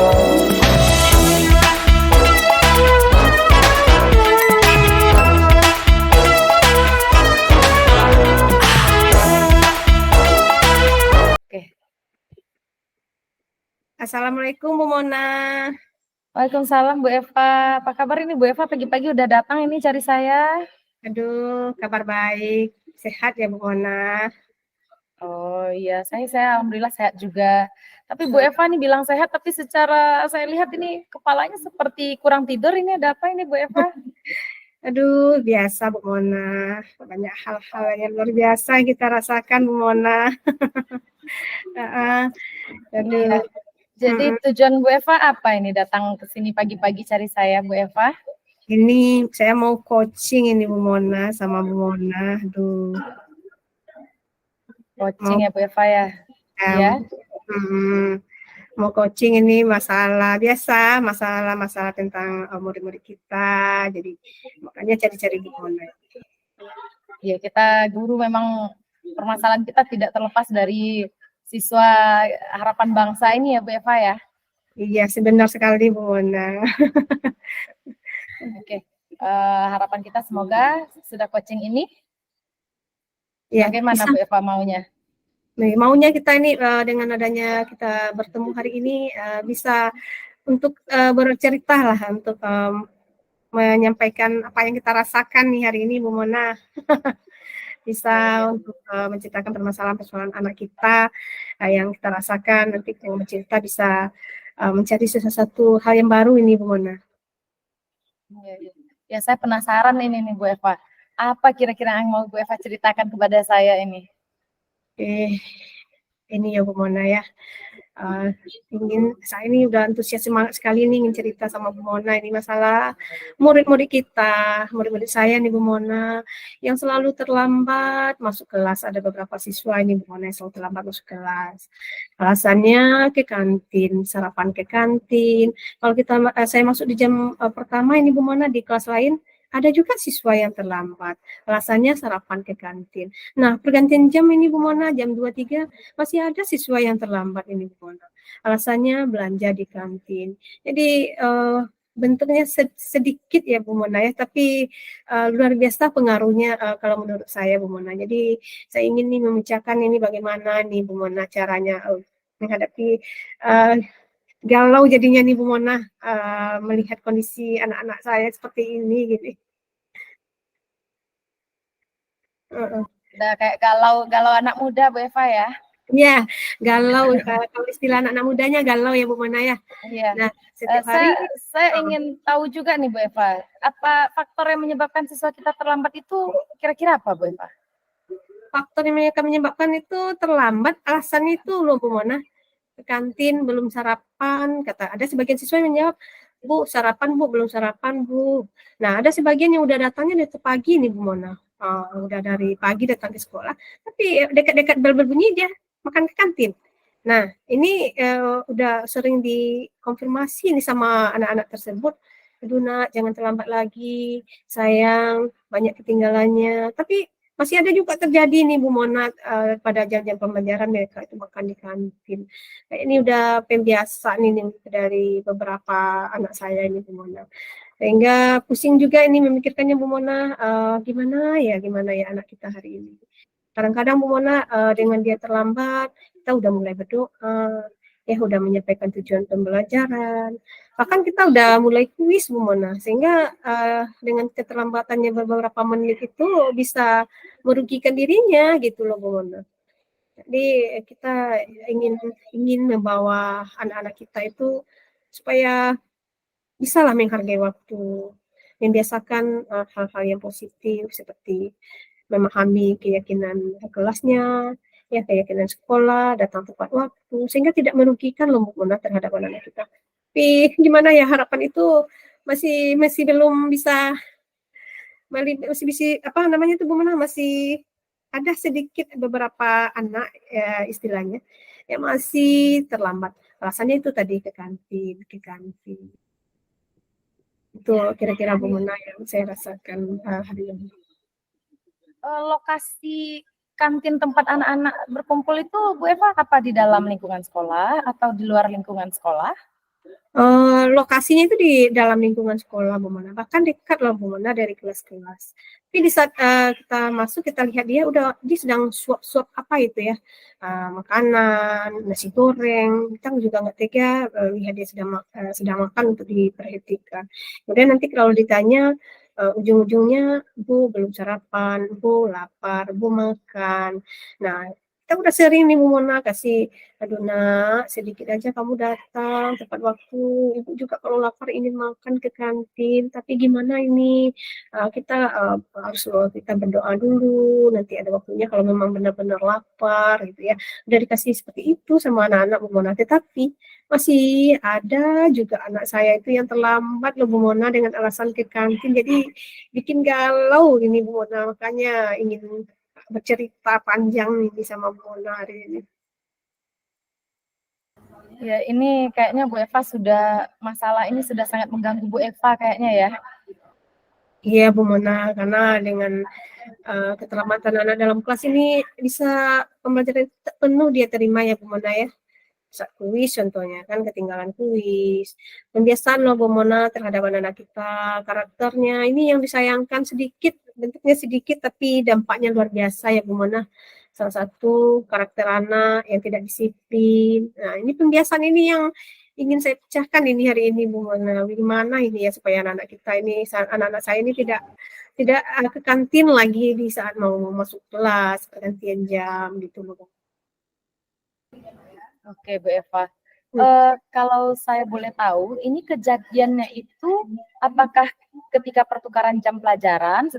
Assalamualaikum Bu Mona. Waalaikumsalam Bu Eva. Apa kabar ini Bu Eva? Pagi-pagi udah datang ini cari saya. Aduh, kabar baik. Sehat ya Bu Mona? Oh iya, saya alhamdulillah sehat juga. Tapi Bu Eva nih bilang sehat, tapi secara saya lihat ini kepalanya seperti kurang tidur. Ini ada apa ini Bu Eva? Aduh, biasa Bu Mona. Banyak hal-hal yang luar biasa yang kita rasakan Bu Mona. Aduh. Iya. Jadi tujuan Bu Eva apa ini datang ke sini pagi-pagi cari saya Bu Eva? Ini saya mau coaching ini Bu Mona sama Bu Mona. Aduh. Coaching ya Bu Eva ya? Iya. Mau coaching ini masalah biasa, masalah tentang murid-murid kita. Jadi makanya cari-cari Bu Mona. Ya, kita guru memang permasalahan kita tidak terlepas dari siswa harapan bangsa ini ya Bu Eva ya. Iya, sebenar sekali Bu Mona. Oke, harapan kita semoga sudah coaching ini. Ya, bagaimana bisa. Bu Eva maunya? Nih, maunya kita ini dengan adanya kita bertemu hari ini bisa untuk bercerita lah, untuk menyampaikan apa yang kita rasakan nih hari ini Bu Mona. Bisa untuk menceritakan permasalahan anak kita yang kita rasakan, nanti yang bercerita bisa mencari sesuatu hal yang baru ini Bu Mona. Ya, saya penasaran ini nih Bu Eva. Apa kira-kira yang mau Bu Eva ceritakan kepada saya ini? Ini ya Bu Mona ya. Saya ini udah antusias semangat sekali nih ingin cerita sama Bu Mona ini masalah murid-murid kita, murid-murid saya nih Bu Mona yang selalu terlambat masuk kelas. Ada beberapa siswa ini Bu Mona yang selalu terlambat masuk kelas. Alasannya ke kantin, sarapan ke kantin. Kalau saya masuk di jam pertama ini Bu Mona di kelas lain, ada juga siswa yang terlambat. Alasannya sarapan ke kantin. Nah, pergantian jam ini Bu Mona, jam 2-3, masih ada siswa yang terlambat ini Bu Mona. Alasannya belanja di kantin. Jadi, bentuknya sedikit ya Bu Mona ya, tapi luar biasa pengaruhnya kalau menurut saya Bu Mona. Jadi, saya ingin nih memecahkan ini bagaimana nih Bu Mona caranya menghadapi galau jadinya nih Bu Mona melihat kondisi anak-anak saya seperti ini gitu. Udah kayak galau anak muda Bu Eva ya? Iya, galau. Kalau istilah anak mudanya galau ya Bu Mona ya. Iya. Nah, setiap hari saya ingin tahu juga nih Bu Eva, apa faktor yang menyebabkan siswa kita terlambat itu kira-kira apa Bu Eva? Faktor yang menyebabkan itu terlambat, alasan itu loh Bu Mona. Ke kantin belum sarapan, kata ada sebagian siswa yang menjawab, Bu sarapan Bu, belum sarapan Bu. Nah ada sebagian yang udah datangnya dari pagi nih Bu Mona, udah dari pagi datang ke sekolah, tapi dekat-dekat bel berbunyi dia makan ke kantin. Nah ini udah sering dikonfirmasi nih sama anak-anak tersebut, aduh nak jangan terlambat lagi, sayang banyak ketinggalannya, tapi masih ada juga terjadi nih Bu Mona pada jam-jam pembelajaran mereka itu makan di kantin. Ini udah pembiasaan ini dari beberapa anak saya ini Bu Mona. Sehingga pusing juga ini memikirkannya Bu Mona, gimana ya anak kita hari ini. Kadang-kadang Bu Mona dengan dia terlambat, kita udah mulai berdoa, ya udah menyampaikan tujuan pembelajaran. Bahkan kita udah mulai kuis Bu Mona, sehingga dengan keterlambatannya beberapa menit itu bisa merugikan dirinya gitu loh Bu Mona. Jadi kita ingin membawa anak-anak kita itu supaya bisalah menghargai waktu, membiasakan hal-hal yang positif seperti memahami keyakinan kelasnya, ya keyakinan sekolah, datang tepat waktu, sehingga tidak merugikan loh Bu Mona terhadap anak-anak kita. Tapi gimana ya harapan itu masih belum bisa Bu Mona, masih ada sedikit beberapa anak ya, istilahnya yang masih terlambat. Alasannya itu tadi ke kantin. Itu kira-kira Bu Mona yang saya rasakan hari ini. Lokasi kantin tempat anak-anak berkumpul itu Bu Eva apa di dalam lingkungan sekolah atau di luar lingkungan sekolah? Lokasinya itu di dalam lingkungan sekolah Bu Mona, bahkan dekat loh Bu Mona dari kelas-kelas. Tapi di saat kita masuk, kita lihat dia sedang suap-suap apa itu ya, makanan, nasi goreng. Kita juga nggak tega lihat dia sedang makan untuk diperhatikan. Kemudian nanti kalau ditanya ujung-ujungnya, Bu belum sarapan, Bu lapar, Bu makan. Nah, kita udah sering nih Bu Mona kasih, aduh nak, sedikit aja kamu datang tepat waktu. Ibu juga kalau lapar ingin makan ke kantin, tapi gimana ini? Kita harus kita berdoa dulu. Nanti ada waktunya kalau memang benar-benar lapar, gitu ya. Udah dikasih seperti itu sama anak-anak Bu Mona. Tetapi masih ada juga anak saya itu yang terlambat loh Bu Mona dengan alasan ke kantin. Jadi bikin galau ini Bu Mona. Makanya ingin bercerita panjang ini sama Bu Mona hari ini. Ya, ini kayaknya Bu Eva masalah ini sudah sangat mengganggu Bu Eva kayaknya ya. Iya Bu Mona, karena dengan keterlambatan anak dalam kelas ini bisa pembelajaran penuh dia terima ya Bu Mona ya. Saat kuis contohnya kan ketinggalan kuis. Pembiasaan loh Bu Mona terhadap anak-anak kita, karakternya ini yang disayangkan sedikit, bentuknya sedikit tapi dampaknya luar biasa ya Bu Mona. Salah satu karakter anak yang tidak disiplin. Nah, ini pembiasaan ini yang ingin saya pecahkan ini hari ini Bu Mona. Gimana ini ya supaya anak-anak kita ini, anak-anak saya ini tidak tidak ke kantin lagi di saat mau masuk kelas, pergantian jam gitu loh. Oke, Bu Eva. Kalau saya boleh tahu, ini kejadiannya itu apakah ketika setiap pertukaran jam pelajaran,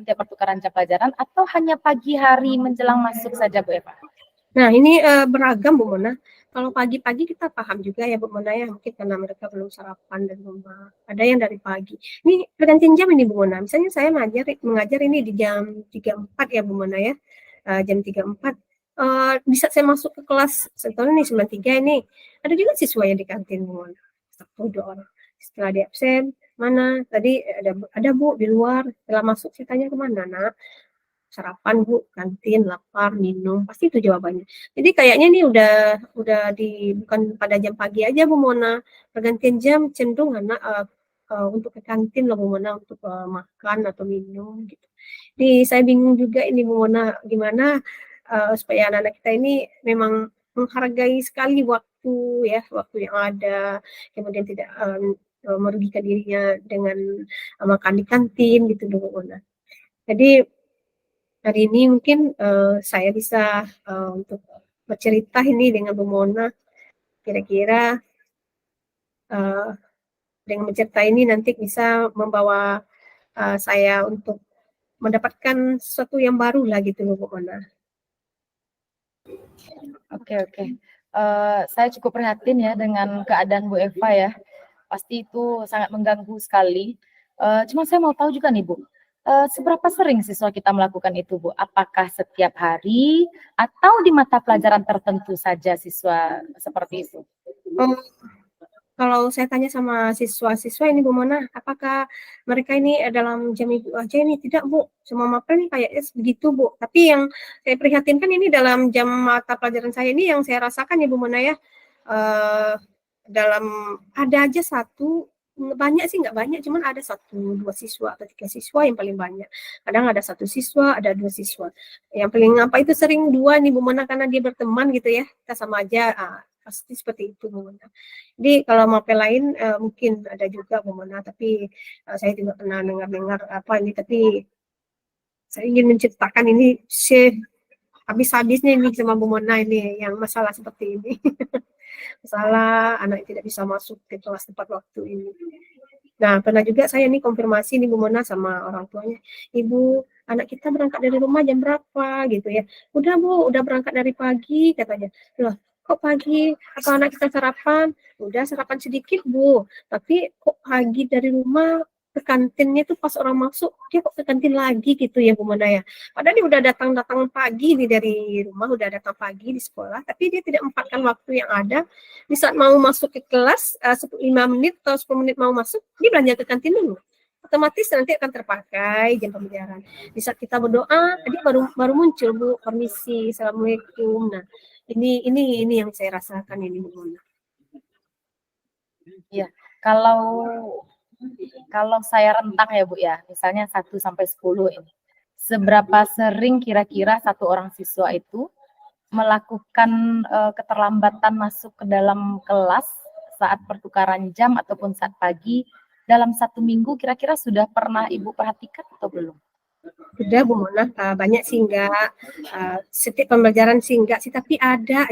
atau hanya pagi hari menjelang masuk saja, Bu Eva? Nah, ini beragam Bu Mona. Kalau pagi-pagi kita paham juga ya Bu Mona ya, mungkin karena mereka belum sarapan dari rumah. Ada yang dari pagi. Ini pergantian jam ini Bu Mona. Misalnya saya mengajar ini di jam 3.4 ya Bu Mona ya. Jam 3.4. Bisa saya masuk ke kelas setelah ini 9.3 ini. Ada juga siswa yang di kantin Bu Mona. Satu dua orang. Setelah di absen, mana? Tadi ada Bu di luar. Setelah masuk saya tanya kemana nak? Sarapan Bu, kantin, lapar, minum, pasti itu jawabannya. Jadi kayaknya nih bukan pada jam pagi aja Bu Mona, pergantian jam cenderung anak untuk ke kantin loh Bu Mona untuk makan atau minum gitu. Jadi saya bingung juga ini Bu Mona gimana supaya anak-anak kita ini memang menghargai sekali waktu ya, waktu yang ada, kemudian tidak merugikan dirinya dengan makan di kantin gitu Bu Mona. Jadi hari ini mungkin saya bisa untuk bercerita ini dengan Bu Mona, kira-kira dengan bercerita ini nanti bisa membawa saya untuk mendapatkan sesuatu yang baru lah gitu Bu Mona. Oke. Saya cukup prihatin ya dengan keadaan Bu Eva ya. Pasti itu sangat mengganggu sekali. Cuma saya mau tahu juga nih Bu, seberapa sering siswa kita melakukan itu Bu? Apakah setiap hari atau di mata pelajaran tertentu saja siswa seperti itu? Kalau saya tanya sama siswa-siswa ini Bu Mona, apakah mereka ini dalam jam ibu aja ini? Tidak Bu, semua mapel ini kayaknya begitu Bu. Tapi yang saya prihatinkan ini dalam jam mata pelajaran saya ini yang saya rasakan ya Bu Mona ya, dalam ada aja satu, banyak sih nggak banyak, cuman ada 1-2 siswa atau 3 siswa yang paling banyak. Kadang ada 1 siswa, ada 2 siswa. Yang paling apa itu sering 2 nih Bu Mona karena dia berteman gitu ya, kita sama aja. Pasti seperti itu Bu Mona. Jadi kalau mapel lain mungkin ada juga Bu Mona, tapi saya juga pernah dengar-dengar apa ini, tapi saya ingin menciptakan ini habis-habisnya ini sama Bu Mona ini yang masalah seperti ini. Masalah anak tidak bisa masuk ke kelas tepat waktu ini. Nah, pernah juga saya nih konfirmasi nih Bu Mona sama orang tuanya, Ibu, anak kita berangkat dari rumah jam berapa gitu ya. Udah Bu, udah berangkat dari pagi katanya. Loh, kok pagi? Apa anak kita sarapan? Udah sarapan sedikit Bu, tapi kok pagi dari rumah ke kantinnya tuh pas orang masuk, dia kok ke kantin lagi gitu ya Bu Mona ya. Padahal dia udah datang pagi nih dari rumah, udah datang pagi di sekolah, tapi dia tidak memanfaatkan waktu yang ada. Di saat mau masuk ke kelas 5 menit atau 10 menit mau masuk, dia belanja ke kantin dulu. Otomatis nanti akan terpakai jam pembelajaran. Di saat kita berdoa, dia baru muncul Bu, permisi, assalamualaikum. Nah, ini yang saya rasakan ini Bu. Iya, kalau kalau saya rentang ya Bu ya, misalnya 1 sampai 10 ini, seberapa sering kira-kira satu orang siswa itu melakukan keterlambatan masuk ke dalam kelas saat pertukaran jam ataupun saat pagi dalam 1 minggu, kira-kira sudah pernah Ibu perhatikan atau belum? Sudah Bu Mona, banyak sih enggak, setiap pembelajaran sih enggak sih, tapi ada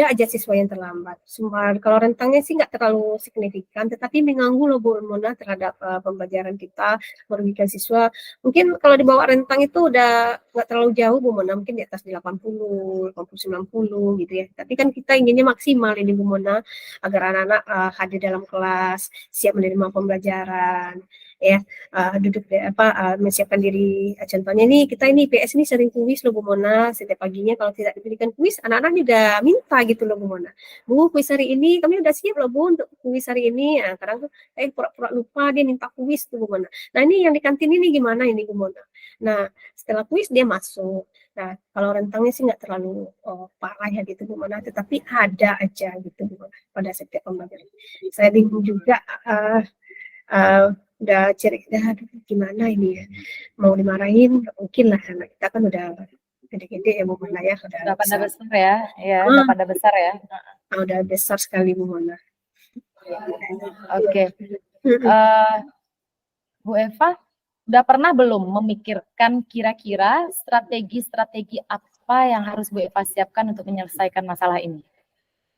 aja siswa yang terlambat. Semua kalau rentangnya sih enggak terlalu signifikan, tetapi mengganggu loh Bu Mona terhadap pembelajaran kita, merugikan siswa. Mungkin kalau dibawa rentang itu udah enggak terlalu jauh Bu Mona, mungkin di atas 80, 80, 90 gitu ya. Tapi kan kita inginnya maksimal ini Bu Mona, agar anak-anak hadir dalam kelas, siap menerima pembelajaran, ya. Duduk menyiapkan diri. Contohnya nih kita ini PS ini sering kuis loh Bu Mona, setiap paginya kalau tidak diberikan kuis anak-anak ini udah minta gitu loh Bu Mona, Bu kuis hari ini kami udah siap loh Bu untuk kuis hari ini. Kadang tuh pura-pura lupa dia minta kuis tuh Bu Mona. Nah ini yang di kantin ini gimana ini Bu Mona, nah setelah kuis dia masuk. Nah kalau rentangnya sih nggak terlalu parah ya gitu Bu Mona, tetapi ada aja gitu Bu Mona pada setiap pembelajaran. Saya bingung juga, uh, udah cerita gimana ini ya, mau dimarahin mungkin lah, anak kita kan udah gede-gede ya Bu Mona ya, udah Udah pada besar. besar ya, ya udah pada besar ya. Udah besar sekali Bu Mona. Oke, Bu Eva, udah pernah belum memikirkan kira-kira strategi-strategi apa yang harus Bu Eva siapkan untuk menyelesaikan masalah ini?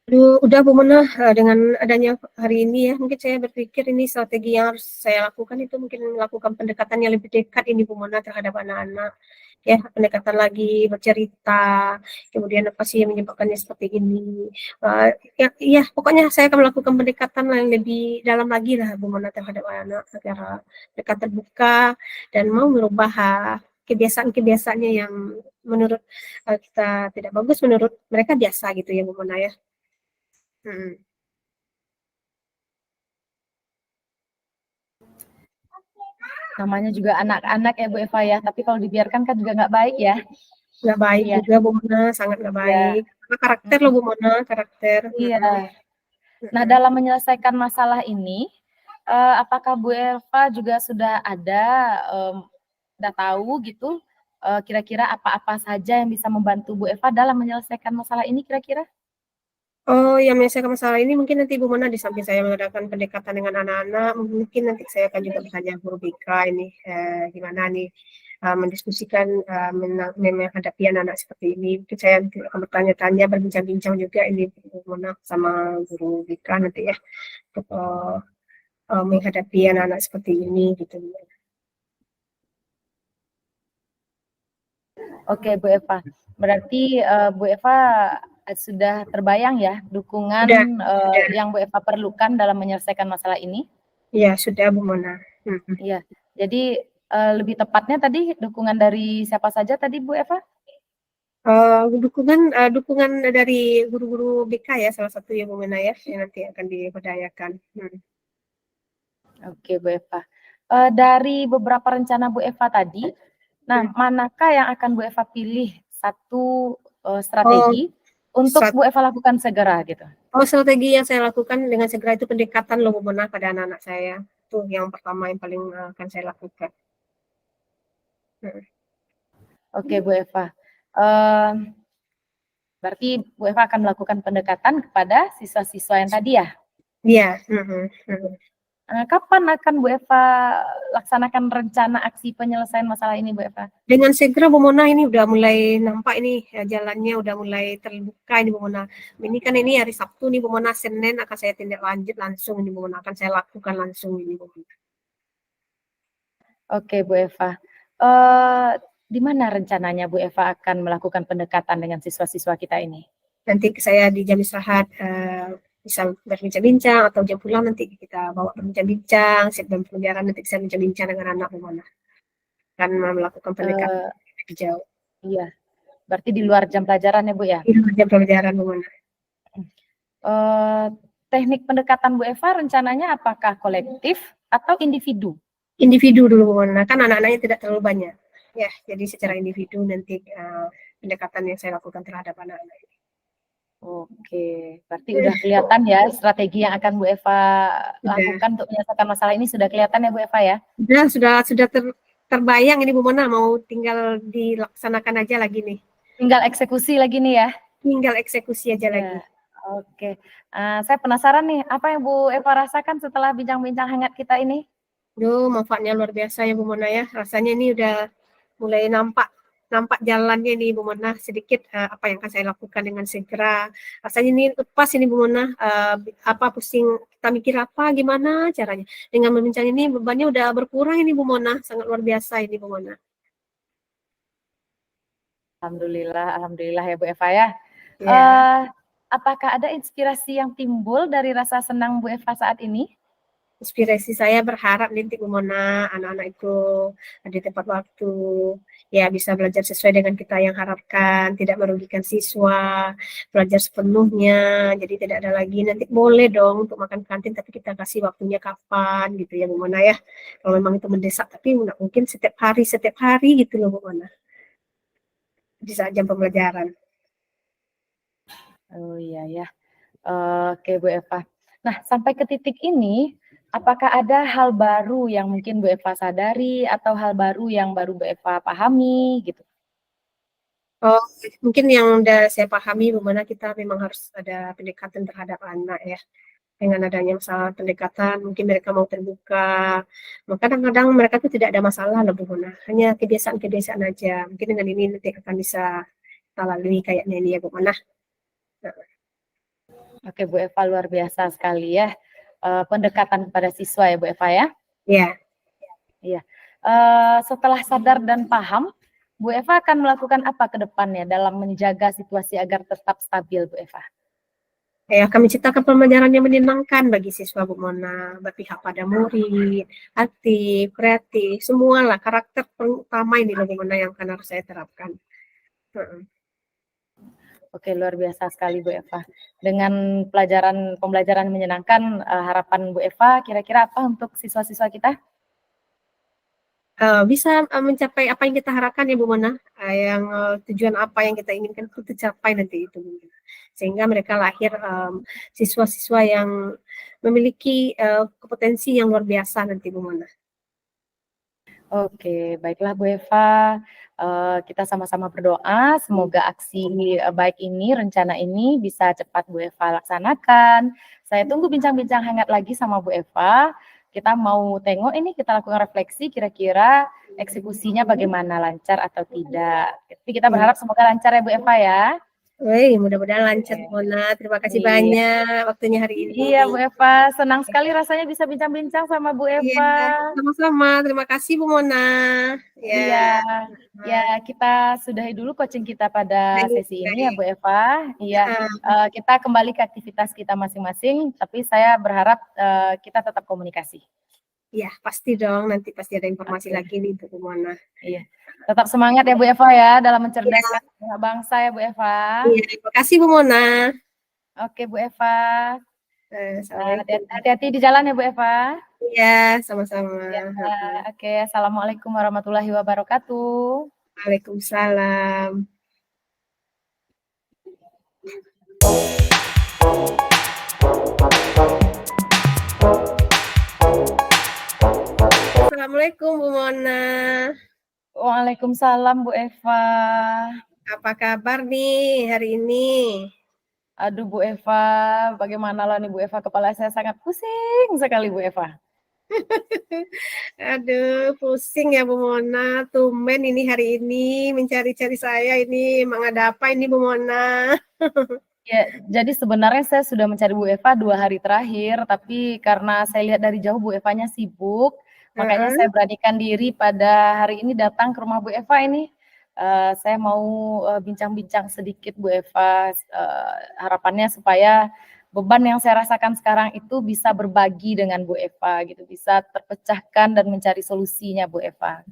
Udah Bu Mona, dengan adanya hari ini ya, mungkin saya berpikir ini strategi yang harus saya lakukan itu mungkin melakukan pendekatan yang lebih dekat ini Bu Mona terhadap anak-anak. Ya, pendekatan lagi, bercerita, kemudian apa sih yang menyebabkannya seperti ini. Ya, pokoknya saya akan melakukan pendekatan yang lebih dalam lagi lah Bu Mona terhadap anak-anak agar mereka terbuka dan mau merubah kebiasaan-kebiasaannya yang menurut kita tidak bagus, menurut mereka biasa gitu ya Bu Mona ya. Namanya juga anak-anak ya Bu Eva ya, tapi kalau dibiarkan kan juga nggak baik ya. Nggak baik Iya. juga Bu Mona, sangat nggak Iya. baik. Karena karakter loh Bu Mona, karakter. Iya. Nah dalam menyelesaikan masalah ini, apakah Bu Eva juga sudah ada, udah tahu gitu, kira-kira apa-apa saja yang bisa membantu Bu Eva dalam menyelesaikan masalah ini kira-kira? Oh, yang menyelesaikan masalah ini mungkin nanti Bu Mona di samping saya mengadakan pendekatan dengan anak-anak, mungkin nanti saya akan juga bertanya guru BK ini gimana nih mendiskusikan menghadapi anak-anak seperti ini. Mungkin saya nanti akan bertanya-tanya, berbincang-bincang juga ini Bu Mona sama guru BK nanti ya untuk menghadapi anak-anak seperti ini gitu. Oke Bu Eva, berarti Bu Eva sudah terbayang ya dukungan yang Bu Eva perlukan dalam menyelesaikan masalah ini? Iya, sudah Bu Mona. Iya, jadi lebih tepatnya tadi dukungan dari siapa saja tadi Bu Eva? Dukungan dari guru-guru BK ya, salah satu ya Bu Mona ya, yang nanti akan diberdayakan. Oke Bu Eva, dari beberapa rencana Bu Eva tadi, nah manakah yang akan Bu Eva pilih satu strategi untuk Bu Eva lakukan segera gitu? Strategi yang saya lakukan dengan segera itu pendekatan loh Bu Mona pada anak-anak saya. Itu yang pertama yang paling akan saya lakukan. Oke Bu Eva, berarti Bu Eva akan melakukan pendekatan kepada siswa-siswa yang tadi ya? Iya. Kapan akan Bu Eva laksanakan rencana aksi penyelesaian masalah ini Bu Eva? Dengan segera Bu Mona, ini udah mulai nampak ini jalannya udah mulai terbuka ini Bu Mona. Ini kan ini hari Sabtu nih Bu Mona, Senin akan saya tindak lanjut langsung ini Bu Mona, akan saya lakukan langsung ini Bu Mona. Oke Bu Eva, di mana rencananya Bu Eva akan melakukan pendekatan dengan siswa-siswa kita ini? Nanti saya di jam istirahat bisa berbincang-bincang, atau jam pulang nanti kita bawa berbincang-bincang, siap dan pelajaran nanti saya bincang-bincang dengan anak Bu Mona. Kan melakukan pendekatan lebih jauh. Iya, berarti di luar jam pelajaran ya Bu ya? Di luar jam pelajaran Bu Mona. Teknik pendekatan Bu Eva rencananya apakah kolektif atau individu? Individu dulu Bu Mona, kan anak-anaknya tidak terlalu banyak. Ya, jadi secara individu nanti pendekatan yang saya lakukan terhadap anak-anak ini. Oke, berarti udah kelihatan ya strategi yang akan Bu Eva Sudah, lakukan untuk menyelesaikan masalah ini sudah kelihatan ya Bu Eva ya? sudah terbayang ini Bu Mona, mau tinggal dilaksanakan aja lagi nih. Tinggal eksekusi lagi nih ya? Tinggal eksekusi aja Ya, lagi. oke. Saya penasaran nih, apa yang Bu Eva rasakan setelah bincang-bincang hangat kita ini? Duh, manfaatnya luar biasa ya Bu Mona ya. Rasanya ini udah mulai nampak nampak jalannya nih Bu Mona, sedikit apa yang akan saya lakukan dengan segera. Rasanya ini lepas ini Bu Mona, apa pusing kita mikir apa gimana caranya. Dengan berbincang ini bebannya udah berkurang ini Bu Mona, sangat luar biasa ini Bu Mona. Alhamdulillah, alhamdulillah ya Bu Eva ya. Ya. Uh, apakah ada inspirasi yang timbul dari rasa senang Bu Eva saat ini? Inspirasi saya berharap nanti Bu Mona, anak-anak itu ada tepat waktu, ya bisa belajar sesuai dengan kita yang harapkan, tidak merugikan siswa, belajar sepenuhnya, jadi tidak ada lagi nanti boleh dong untuk makan kantin, tapi kita kasih waktunya kapan gitu ya Bu Mona ya. Kalau memang itu mendesak, tapi nggak mungkin setiap hari gitu loh Bu Mona, di saat jam pembelajaran. Oh iya ya. Oke Bu Eva. Nah, sampai ke titik ini, apakah ada hal baru yang mungkin Bu Eva sadari atau hal baru yang baru Bu Eva pahami gitu? Oh, mungkin yang udah saya pahami Bu Mona, kita memang harus ada pendekatan terhadap anak ya. Dengan adanya masalah pendekatan, mungkin mereka mau terbuka. Maka kadang-kadang mereka tuh tidak ada masalah loh Bu Mona. Hanya kebiasaan-kebiasaan aja. Mungkin dengan ini nanti akan bisa kita lalui kayaknya ini ya Bu Mona. Oke Bu Eva, luar biasa sekali ya. Pendekatan kepada siswa ya Bu Eva ya. Ya, Iya. Setelah sadar dan paham, Bu Eva akan melakukan apa ke depannya dalam menjaga situasi agar tetap stabil Bu Eva? saya akan menciptakan pembelajaran yang menyenangkan bagi siswa Bu Mona, berpihak pada murid, aktif, kreatif, semualah karakter utama ini loh Bu Mona yang akan harus saya terapkan. Oke, luar biasa sekali Bu Eva. Dengan pembelajaran menyenangkan, harapan Bu Eva kira-kira apa untuk siswa-siswa kita? Bisa mencapai apa yang kita harapkan ya Bu Mona, yang tujuan apa yang kita inginkan itu tercapai nanti itu Bu Mona. Sehingga mereka lahir siswa-siswa yang memiliki kompetensi yang luar biasa nanti Bu Mona. Oke, baiklah Bu Eva, kita sama-sama berdoa semoga aksi baik ini, rencana ini bisa cepat Bu Eva laksanakan. Saya tunggu bincang-bincang hangat lagi sama Bu Eva. Kita mau tengok ini, kita lakukan refleksi kira-kira eksekusinya bagaimana, lancar atau tidak. Tapi kita Ya. berharap semoga lancar ya Bu Eva ya. Wih, mudah-mudahan lancar Bu Mona. Terima kasih Iya. banyak waktunya hari ini. Iya Bu Eva, senang sekali rasanya bisa bincang-bincang sama Bu Iya, Eva. sama-sama. Terima kasih Bu Mona. Ya, Iya, ya kita sudahi dulu coaching kita pada baik, sesi ini ya baik. Bu Eva. Iya, Ah, kita kembali ke aktivitas kita masing-masing, tapi saya berharap kita tetap komunikasi. ya, pasti dong. Nanti pasti ada informasi Oke, lagi nih Bu Mona. iya. Tetap semangat ya Bu Eva ya dalam Ya, mencerdaskan anak bangsa ya Bu Eva. iya. Terima kasih Bu Mona. Oke Bu Eva, Assalamualaikum. hati-hati di jalan ya Bu Eva. Iya, sama-sama. Ya, oke, assalamualaikum warahmatullahi wabarakatuh. Waalaikumsalam. Assalamualaikum Bu Mona. Waalaikumsalam Bu Eva. Apa kabar nih hari ini? Aduh Bu Eva, bagaimana lah nih Bu Eva, kepala saya sangat pusing sekali Bu Eva. Aduh, pusing ya Bu Mona. Tumben ini hari ini mencari-cari saya ini. Emang ada apa ini Bu Mona? Ya, jadi sebenarnya saya sudah mencari Bu Eva 2 hari terakhir, tapi karena saya lihat dari jauh Bu Evanya sibuk, makanya Heeh. saya beranikan diri pada hari ini datang ke rumah Bu Eva ini. Saya mau bincang-bincang sedikit Bu Eva, harapannya supaya beban yang saya rasakan sekarang itu bisa berbagi dengan Bu Eva gitu, bisa terpecahkan dan mencari solusinya Bu Eva.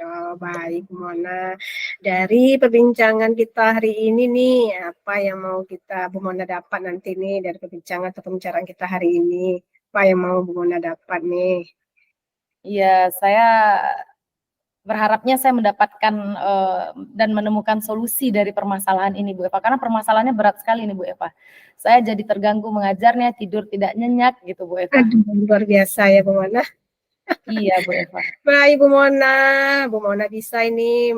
Oh, baik Bu Mona. Dari perbincangan kita hari ini nih, apa yang mau kita Bu Mona dapat nanti nih dari perbincangan atau pembicaraan kita hari ini? Apa yang mau Bu Mona dapat nih? Iya, saya berharapnya saya mendapatkan dan menemukan solusi dari permasalahan ini Bu Eva, karena permasalahannya berat sekali nih Bu Eva. Saya jadi terganggu mengajarnya, tidur tidak nyenyak gitu Bu Eva. Aduh, luar biasa ya Bu Mona. Iya Bu Eva. Baik Bu Mona bisa ini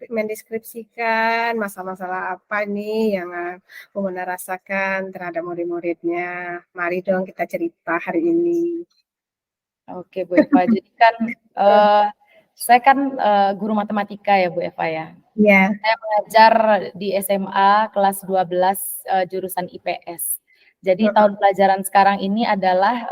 mendeskripsikan masalah-masalah apa nih yang Bu Mona rasakan terhadap murid-muridnya. Mari dong kita cerita hari ini. Oke Bu Eva, jadi kan saya kan guru matematika ya Bu Eva ya. Ya. Saya mengajar di SMA kelas 12 jurusan IPS. Jadi tahun pelajaran sekarang ini adalah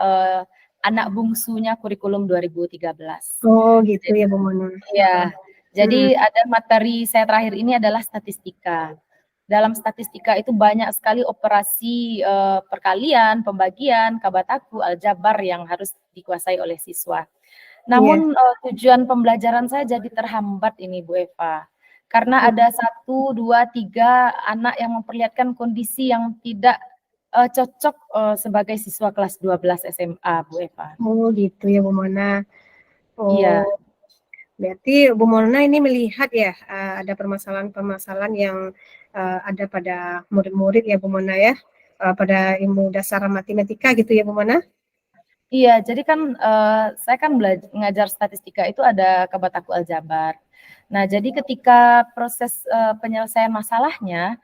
anak bungsunya kurikulum 2013. Oh gitu ya Bu Mona. Iya, jadi ada materi saya terakhir ini adalah statistika. Dalam statistika itu banyak sekali operasi perkalian, pembagian, kabataku, aljabar yang harus dikuasai oleh siswa. Namun tujuan pembelajaran saya jadi terhambat ini Bu Eva. Karena ada 1, 2, 3 anak yang memperlihatkan kondisi yang tidak cocok sebagai siswa kelas 12 SMA Bu Eva. Oh gitu ya Bu Mona. Iya. Oh, berarti Bu Mona ini melihat ya ada permasalahan-permasalahan yang ada pada murid-murid ya Bu Mona ya, pada ilmu dasar matematika gitu ya Bu Mona. Iya, jadi kan saya kan ngajar statistika itu ada kabataku aljabar. Nah, jadi ketika proses penyelesaian masalahnya,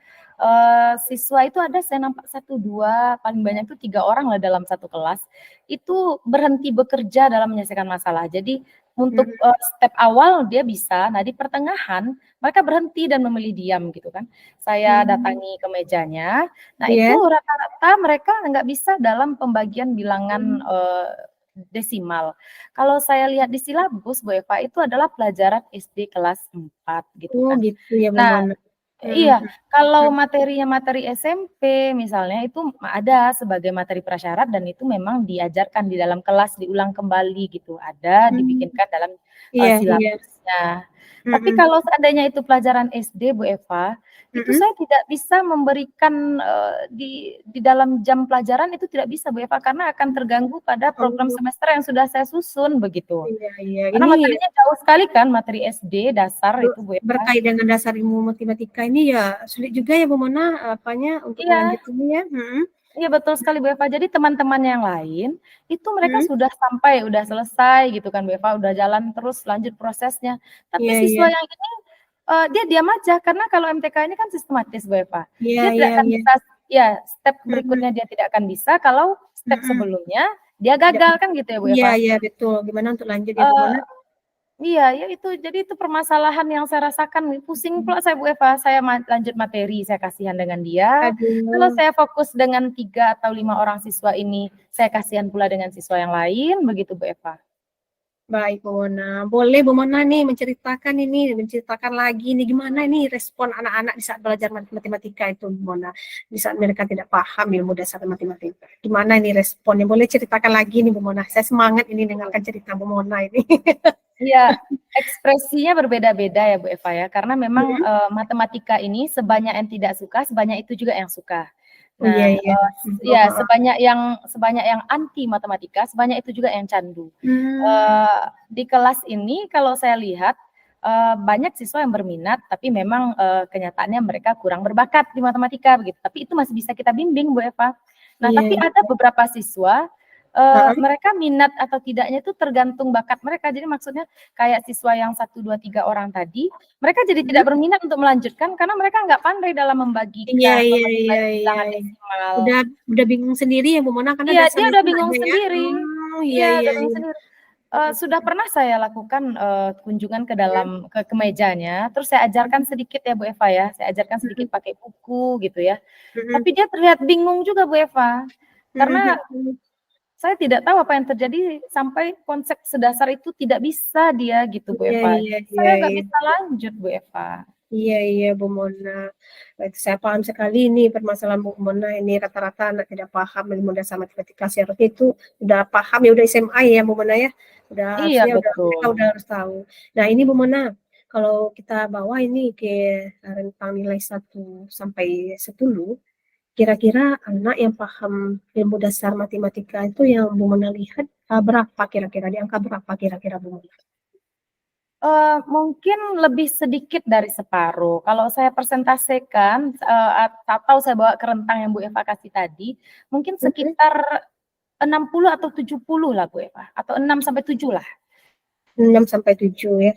siswa itu ada saya nampak 1, 2, paling banyak itu 3 orang lah dalam satu kelas, itu berhenti bekerja dalam menyelesaikan masalah. Jadi untuk step awal dia bisa, nah di pertengahan mereka berhenti dan memilih diam gitu kan. Saya datangi ke mejanya, nah itu Iya. rata-rata mereka nggak bisa dalam pembagian bilangan desimal. Kalau saya lihat di silabus Bu Eva itu adalah pelajaran SD kelas 4 gitu Oh kan. gitu ya Bu Nah, Mona. iya, kalau materinya materi SMP misalnya itu ada sebagai materi prasyarat dan itu memang diajarkan di dalam kelas, diulang kembali gitu, ada dibikinkan dalam Iya, iya. silabusnya. Tapi kalau seandainya itu pelajaran SD Bu Eva, itu saya tidak bisa memberikan di dalam jam pelajaran itu tidak bisa Bu Eva, karena akan terganggu pada program Oh, semester yang sudah saya susun begitu. iya, iya. Karena Ini materinya jauh sekali kan, materi SD dasar itu Bu Eva. berkait dengan dasar ilmu matematika ini ya sulit juga ya Bu Mona apanya untuk Iya. melanjutkannya ya. Iya betul sekali Bu Eva. Jadi teman-teman yang lain itu mereka sudah sampai, udah selesai gitu kan Bu Eva, udah jalan terus lanjut prosesnya. Tapi Iya, iya. siswa yang ini dia diam aja karena kalau MTK ini kan sistematis Bu Eva. Iya, Dia tidak iya, akan iya. bisa ya step berikutnya dia tidak akan bisa kalau step sebelumnya dia gagal kan gitu ya Bu Iya, Eva. iya betul. Gimana untuk lanjut ya Bu Eee, Mona? iya ya itu jadi itu permasalahan yang saya rasakan, pusing pula saya Bu Eva. Saya lanjut materi, saya kasihan dengan dia. Kalau Aduh. saya fokus dengan 3 atau 5 orang siswa ini, saya kasihan pula dengan siswa yang lain, begitu Bu Eva. Baik Bu Mona, boleh Bu Mona nih menceritakan lagi nih gimana nih respon anak-anak di saat belajar matematika itu Bu Mona, di saat mereka tidak paham ilmu dasar matematika. Gimana ini responnya? Boleh ceritakan lagi nih Bu Mona. Saya semangat ini dengarkan cerita Bu Mona ini. Iya, ekspresinya berbeda-beda ya Bu Eva ya, karena memang matematika ini sebanyak yang tidak suka, sebanyak itu juga yang suka. Oh iya, Nah, iya. Oh, ya oh. sebanyak yang anti matematika, sebanyak itu juga yang candu. Hmm. Di kelas ini kalau saya lihat banyak siswa yang berminat, tapi memang kenyataannya mereka kurang berbakat di matematika begitu. Tapi itu masih bisa kita bimbing Bu Eva. Nah, Iya, tapi iya. ada beberapa siswa Heeh. mereka minat atau tidaknya itu tergantung bakat mereka. Jadi maksudnya kayak siswa yang 1, 2, 3 orang tadi, mereka jadi tidak berminat untuk melanjutkan karena mereka nggak pandai dalam Iya, membagikan, iya, iya, membagi iya, bilangan iya. desimal. Udah bingung sendiri ya Bu Mona karena Iya, dia dasarnya udah itu nggak bingung ada ya. sendiri. Oh iya, Iya, iya, udah bingung iya. sendiri. Sudah pernah saya lakukan kunjungan ke dalam ke mejanya, terus saya ajarkan sedikit ya Bu Eva ya, saya ajarkan sedikit pakai buku gitu ya. Tapi dia terlihat bingung juga Bu Eva, karena saya tidak tahu apa yang terjadi sampai konsep sedasar itu tidak bisa dia gitu Bu Iya, Eva. iya, iya, Saya nggak iya. bisa lanjut Bu Eva. Iya, iya, Bu Mona. Baik, saya paham sekali ini permasalahan Bu Mona ini rata-rata anak tidak paham ilmu dasar matematika. Seharusnya itu udah paham ya udah SMA ya Bu Mona ya. Udah Iya harusnya mereka betul. udah harus tahu. Nah, ini Bu Mona, kalau kita bawa ini ke rentang nilai 1 sampai 10, kira-kira anak yang paham ilmu dasar matematika itu yang Bu Mona lihat berapa kira-kira di angka berapa kira-kira Bu Mona? Mungkin lebih sedikit dari separuh. Kalau saya persentasekan, atau saya bawa ke rentang yang Bu Eva kasih tadi, mungkin sekitar 60 atau 70 lah Bu Eva, atau 6 sampai 7 lah. 6 sampai 7 ya.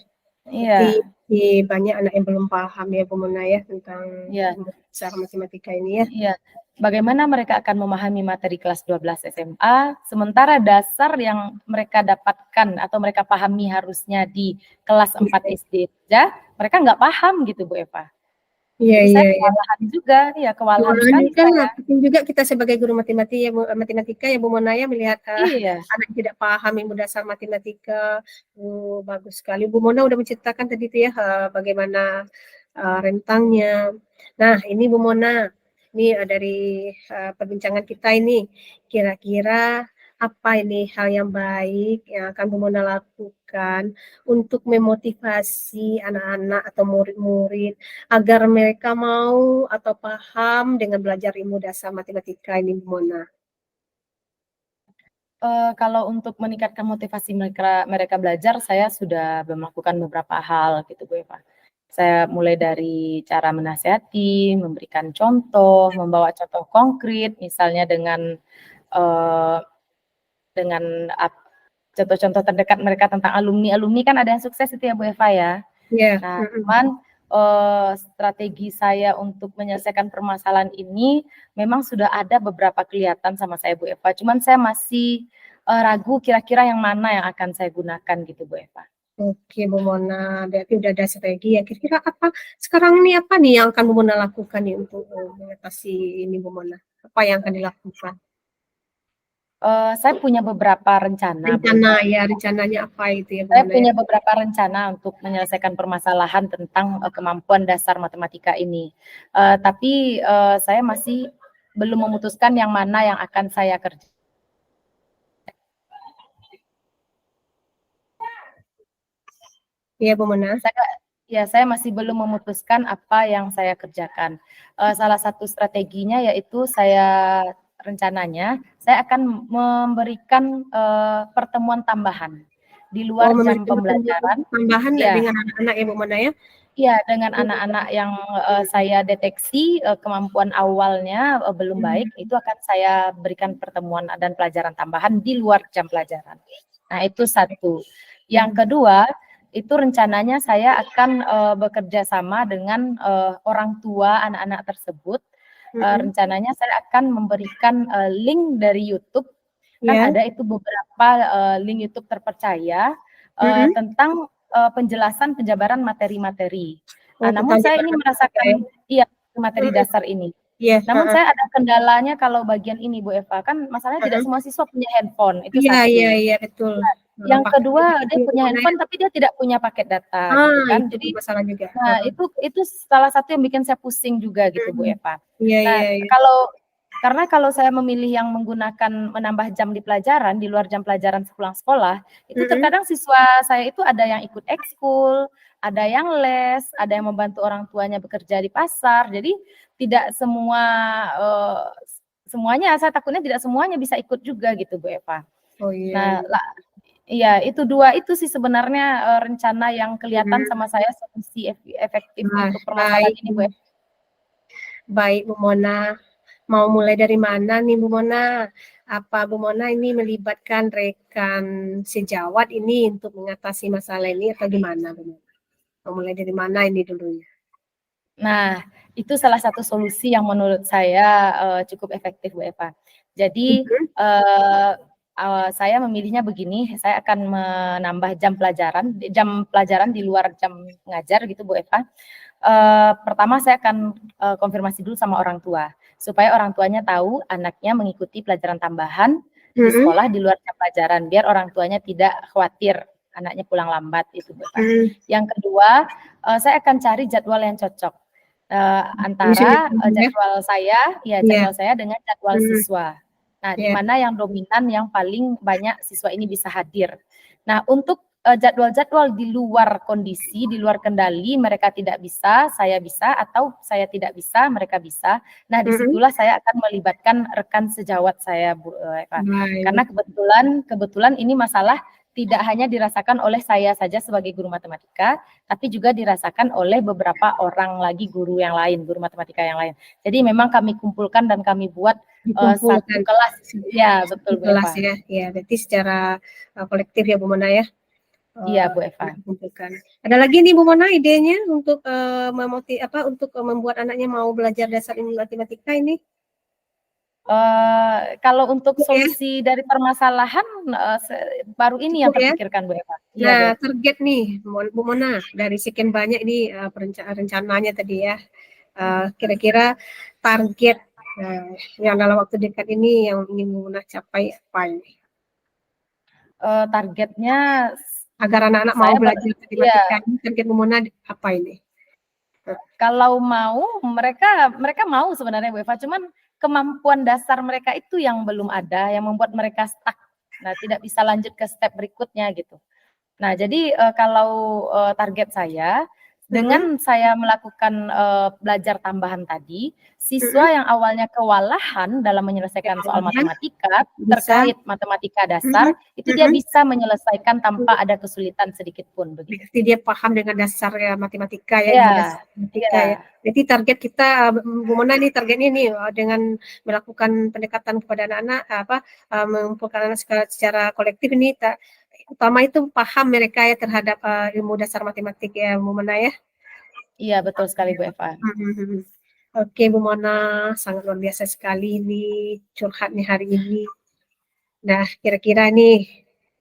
Berarti Iya, banyak anak yang belum paham ya Bu Mona ya tentang iya, cara matematika ini ya. iya. Bagaimana mereka akan memahami materi kelas 12 SMA, sementara dasar yang mereka dapatkan atau mereka pahami harusnya di kelas 4 SD saja, mereka nggak paham gitu Bu Eva. Iya, Jadi saya iya, iya. kewalahan juga, ya kewalahan Nah, sekali kan saya. penting juga kita sebagai guru matematika ya Bu Mona ya melihat Iya, anak yang tidak paham ilmu dasar matematika. Bagus sekali. Bu Mona udah menceritakan tadi itu ya bagaimana rentangnya. Nah, ini Bu Mona, ini dari perbincangan kita ini, kira-kira apa ini hal yang baik yang akan Bu Mona lakukan untuk memotivasi anak-anak atau murid-murid agar mereka mau atau paham dengan belajar ilmu dasar matematika ini, Bu Mona? kalau untuk meningkatkan motivasi mereka belajar, saya sudah melakukan beberapa hal gitu Bu Eva. Saya mulai dari cara menasihati, memberikan contoh, membawa contoh konkret, misalnya uh, dengan contoh-contoh terdekat mereka tentang alumni kan ada yang sukses itu ya Bu Eva ya. Ya, Nah, cuman strategi saya untuk menyelesaikan permasalahan ini memang sudah ada beberapa kelihatan sama saya Bu Eva, cuman saya masih ragu kira-kira yang mana yang akan saya gunakan gitu Bu Eva. oke Bu Mona, berarti udah ada strategi ya. Kira-kira apa sekarang ini apa nih yang akan Bu Mona lakukan nih untuk mengatasi ini Bu Mona? Apa yang akan dilakukan? Saya punya beberapa rencana Bu Rencana Eva. ya, rencananya apa itu ya Bu Saya Mona ya? punya beberapa rencana untuk menyelesaikan permasalahan tentang kemampuan dasar matematika ini. Tapi saya masih belum memutuskan yang mana yang akan saya kerjakan. Iya Bu Mona. Saya masih belum memutuskan apa yang saya kerjakan. Salah satu strateginya yaitu rencananya saya akan memberikan pertemuan tambahan di luar jam Memberikan pembelajaran. tambahan Ya, dengan anak-anak ya Bu Mona ya? iya, dengan anak-anak yang saya deteksi kemampuan awalnya belum baik, itu akan saya berikan pertemuan dan pelajaran tambahan di luar jam pelajaran. Nah, itu satu. Yang kedua, itu rencananya saya akan bekerja sama dengan orang tua anak-anak tersebut. Rencananya saya akan memberikan link dari YouTube. Kan Ya. ada itu beberapa link YouTube terpercaya tentang penjelasan penjabaran materi-materi. Oh, Namun tentang saya jabar ini matematika ya? merasakan materi dasar ini. Iya, Namun saya ada kendalanya kalau bagian ini Bu Eva, kan masalahnya tidak semua siswa punya handphone, itu iya, iya, satu. iya, betul. Yang Pakai kedua dia itu punya mana ya? handphone tapi dia tidak punya paket data gitu kan. Itu Jadi masalah juga. nah, itu salah satu yang bikin saya pusing juga gitu Bu Eva. Iya, Nah, iya, iya. karena kalau saya memilih yang menggunakan menambah jam di pelajaran, di luar jam pelajaran sepulang sekolah, itu terkadang siswa saya itu ada yang ikut ekskul, ada yang les, ada yang membantu orang tuanya bekerja di pasar. Jadi tidak semuanya, saya takutnya tidak semuanya bisa ikut juga gitu Bu Eva. Oh iya, Nah, iya. iya, itu dua itu sih sebenarnya rencana yang kelihatan sama saya solusi efektif Nah, untuk permasalahan baik, ini Bu Eva. baik Bu Mona. Mau mulai dari mana nih Bu Mona? Apa Bu Mona ini melibatkan rekan sejawat ini untuk mengatasi masalah ini atau gimana Bu Mona? Mau mulai dari mana ini dulunya? Nah, itu salah satu solusi yang menurut saya cukup efektif Bu Eva. Jadi saya memilihnya begini, saya akan menambah jam pelajaran di luar jam ngajar gitu Bu Eva. Pertama saya akan konfirmasi dulu sama orang tua supaya orang tuanya tahu anaknya mengikuti pelajaran tambahan di sekolah di luar jam pelajaran biar orang tuanya tidak khawatir anaknya pulang lambat itu Bu Eva. Yang kedua, saya akan cari jadwal yang cocok antara jadwal saya dengan jadwal siswa. Nah, di mana yang dominan yang paling banyak siswa ini bisa hadir. Nah, untuk jadwal-jadwal di luar kondisi, di luar kendali, mereka tidak bisa, saya bisa, atau saya tidak bisa, mereka bisa. Nah, disitulah saya akan melibatkan rekan sejawat saya, Bu Eva. Karena kebetulan ini masalah tidak hanya dirasakan oleh saya saja sebagai guru matematika, tapi juga dirasakan oleh beberapa orang lagi guru yang lain, guru matematika yang lain. Jadi memang kami kumpulkan dan kami buat satu Dikumpulkan kelas. Ya, di betul Bu kelas Eva. ya. Ya, berarti secara kolektif ya Bu Mona ya. Iya Bu Eva. Dikumpulkan. Ada lagi nih Bu Mona idenya untuk untuk membuat anaknya mau belajar dasar ilmu matematika ini? Kalau untuk Cukup ya? solusi dari permasalahan baru ini yang Cukup ya? terpikirkan Bu Eva. Iya Bu Nah, Eva. target nih Bu Mona dari sekian banyak ini rencananya tadi ya. Kira-kira target yang dalam waktu dekat ini yang ingin Bu Mona capai apa ini? Targetnya Agar anak-anak mau saya belajar matematika ini, target Bu Mona apa ini? kalau mau mereka mau sebenarnya Bu Eva, cuman kemampuan dasar mereka itu yang belum ada, yang membuat mereka stuck. Nah, tidak bisa lanjut ke step berikutnya gitu. Nah, jadi kalau target saya dengan saya melakukan belajar tambahan tadi, siswa yang awalnya kewalahan dalam menyelesaikan soal matematika terkait matematika dasar, itu dia bisa menyelesaikan tanpa ada kesulitan sedikit pun begitu. Berarti dia paham dengan dasar matematika ya, Iya, dasar matematika ya. Jadi target kita Bu Mona nih targetnya nih dengan melakukan pendekatan kepada anak-anak mengumpulkan anak secara kolektif ini utama itu paham mereka ya terhadap ilmu dasar matematik ya Bu Mona ya. Iya betul sekali Bu Eva. Oke Bu Mona, sangat luar biasa sekali nih curhatnya hari ini. Nah kira-kira nih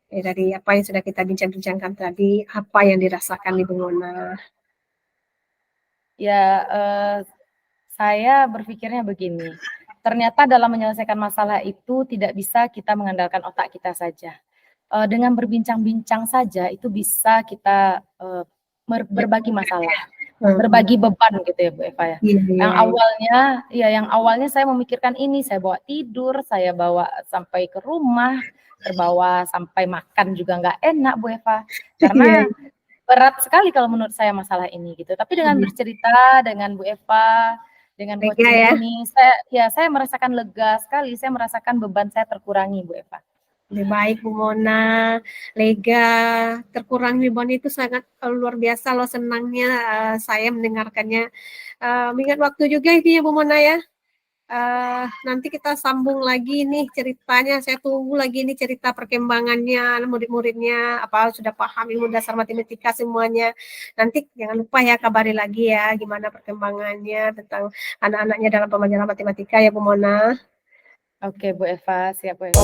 dari apa yang sudah kita bincang-bincangkan tadi, apa yang dirasakan Ibu Mona? Ya, saya berpikirnya begini, ternyata dalam menyelesaikan masalah itu tidak bisa kita mengandalkan otak kita saja. Dengan berbincang-bincang saja itu bisa kita berbagi masalah, berbagi beban gitu ya Bu Eva ya. Yang awalnya saya memikirkan ini, saya bawa tidur, saya bawa sampai ke rumah, terbawa sampai makan juga nggak enak Bu Eva, karena berat sekali kalau menurut saya masalah ini gitu. Tapi dengan bercerita dengan Bu Eva, dengan coaching ini, saya merasakan lega sekali, saya merasakan beban saya terkurangi Bu Eva. Lebih baik Bu Mona, lega, terkurangi beban itu sangat luar biasa loh senangnya saya mendengarkannya. Ingat waktu juga ini ya Bu Mona ya. Nanti kita sambung lagi nih ceritanya. Saya tunggu lagi nih cerita perkembangannya murid-muridnya apa sudah paham ilmu dasar matematika semuanya. Nanti jangan lupa ya kabari lagi ya gimana perkembangannya tentang anak-anaknya dalam pembelajaran matematika ya Bu Mona. Oke Bu Eva, siap Bu Eva.